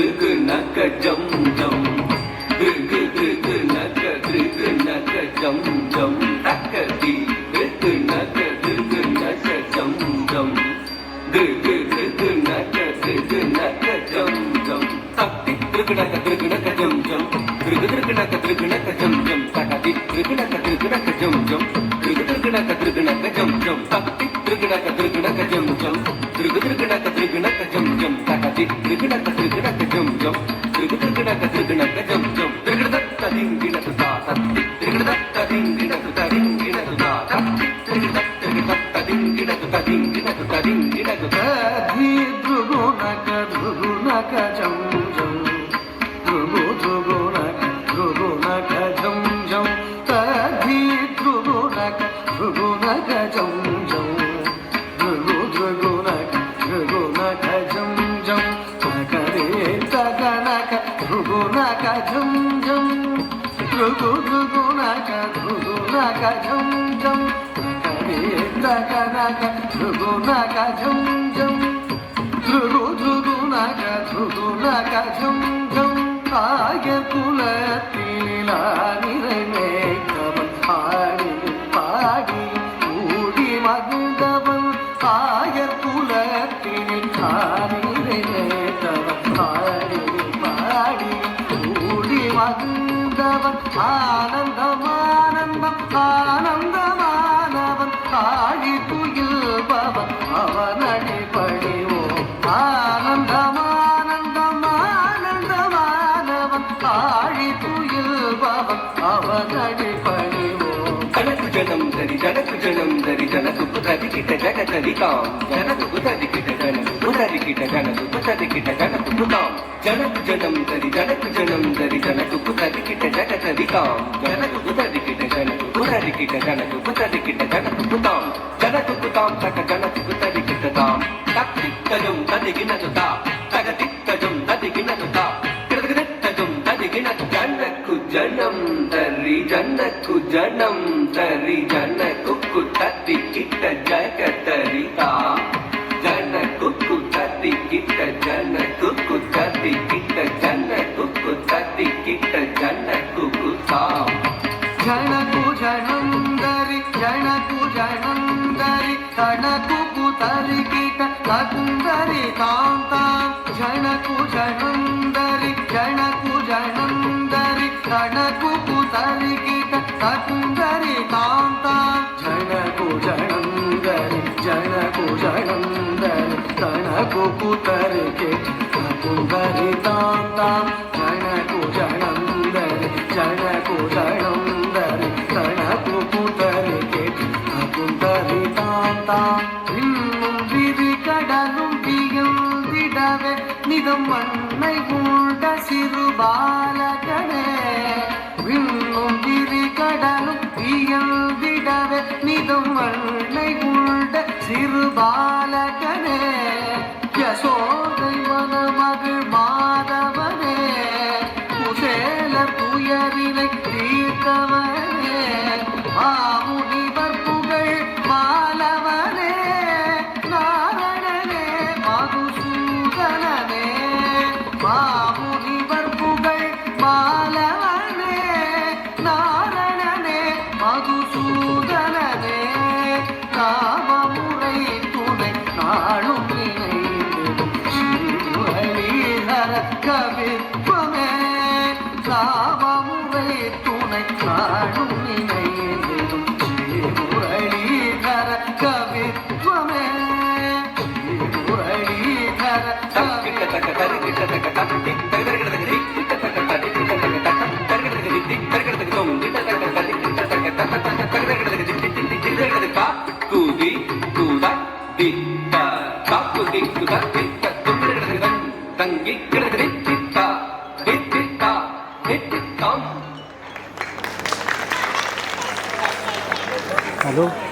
கிருகு நக ஜம் ஜம் கிருகு கிருகு நக கிருகு நக ஜம் ஜம் தக்கதி கிருகு நக கிருகு நக ஜம் ஜம் கிருகு கிருகு நக கிருகு நக ஜம் ஜம் தக்கதி கிருகு நக ஜம் ஜம் கிருகு கிருகு நக ஜம் ஜம் தக்கதி கிருகு நக ஜம் ஜம் கிருகு கிருகு நக ஜம் ஜம் தக்கதி கிருகு நக ஜம் ஜம் கிருகு கிருகு நக ஜம் ஜம் தக்கதி கிருகு நக ஜம் ஜம் கிருகு கிருகு நக ஜம் ஜம் கிருகிடத திங்கிடது தா தத்தி கிருகிடத திங்கிடது தரிங்கிடது தா தத்தி கிருகிடத திங்கிடது தரிங்கிடது தரிங்கிடது ததி துகு நக ஜம் ஜம் துகு நக ஜம் ஜம் ததி துகு நக ஜம் ஜம் துகு நக ஜம் ஜம் தகரே தகனக துகு நக ஜம் ஜம் துகு நக ஜம் ஜம் தகரே தகனக துகு நக ஜம் ஜம் துகு நக ஜம் ஜம் ஆய குலத்திலா நிறைவேற்றவன் பாடி பாடி கூடி மகிழ்ந்தவன் ஆயர் குலத்தினில் நிறைவேற்றவன் பாடி பாடி கூடி மகிழ்ந்தவன் ஆனந்தம் ஆனந்தம் ஆனந்தமானவன் ஆழி துயில்பவன் அவன் அடிபடிவோம் ஆனந்தம் ஆனந்தம் ஆனந்தமானவன் ஆழி துயில்பவன் அவன் அடிபடிவோம் ஜனக்கு ஜனம் தரி ஜனக்கு ஜனம் தரி ஜனக்கு புதரி கிட்ட ஜகதரி காம் ஜனக்கு புதரி கிட்ட ஜனக்கு புதரி கிட்ட ஜனக்கு புதரி கிட்ட ஜனக்கு புதாம் ஜனக்கு ஜனம் தரி ஜனக்கு ஜனம் தரி ஜனக்கு புதரி கிட்ட ஜகதரி காம் ஜனக்கு புதரி கிட்ட ஜனக்கு புதரி கிட்ட ஜனக்கு புதரி கிட்ட ஜனக்கு புதாம் ஜனக்கு புதாம் தக ஜனக்கு புதரி கிட்ட தாம் தக்திக்கஜம் ததிகினது தா தகதிக்கஜம் ததிகினது தா கிருதகிதஜம் ததிகினது ஜனக்கு ஜனம் தரி ஜனக்கு ஜனம் தரி ஜனக்கு குத்ததி கிட்ட ஜகதரி தா ஜனக்கு குத்ததி கிட்ட ஜனக்கு குத்ததி கிட்ட ஜனக்கு குத்ததி கிட்ட ஜனக்கு குத்தாம் ஜனகு ஜனந்தரி ஜனகு ஜனந்தரி கணக்கு குதரி கிட்ட ககுந்தரி தாம் தாம் ஜனகு ஜனந்தரி ஜனகு ஜனந்தரி கணக்கு குதரி கிட்ட ககுந்தரி தாம் தாம் ஜனகு ஜனந்தரி ஜனகு ஜனந்தரி கணக்கு குதரி கிட்ட ககுந்தரி தாம் தாம் ஜனகு ஜனந்தரி ஜனகு ஜனந்தரி கணக்கு குதரி கிட்ட ககுந்தரி தாம் தாம் இன்னும் விரி கடலும் திகழ்ந்திடவே நிதம் மண்ணை உண்ட சிறு பாலகனே இன்னும் விரி கடலும் திகழ்ந்திடவே நிதம் மண்ணை உண்ட சிறு பாலகனே யசோதை மனமகள் மாதவனே குசேலர் துயரினை தீர்த்தவனே மாமுனிவர் புகழ் மாலவனே நாரணனே மதுசூதனனே மாமுனிவர் புகழ் மாலவனே நாரணனே மதுசூதனனே காமமுறை துணை நாளும் நினைந்திடும் ஸ்ரீஹரிஹர கவித்வமே காமமுறை துணை நாளும் நினைந்திடும் ஸ்ரீஹரிஹர கவித்வமே ஸ்ரீஹரிஹர தக்கிட்ட தக்க தரி கிட்ட தக்க தட்டி தகதகதக தி கிட்ட தக்க தடி கிட்ட தக்க தக்க தகதகதக தி தகதகதக தொம் கிட்ட தக்க தடி கிட்ட தக்க தக்க தக்க தகதகதக தி தி தி தகதகதக கா குதி குதா தி தா கா குதி குதா தி த துங்கடகதக தம் தங்கி கிடகதி தி தா தி தி தா தி தி தம் हेलो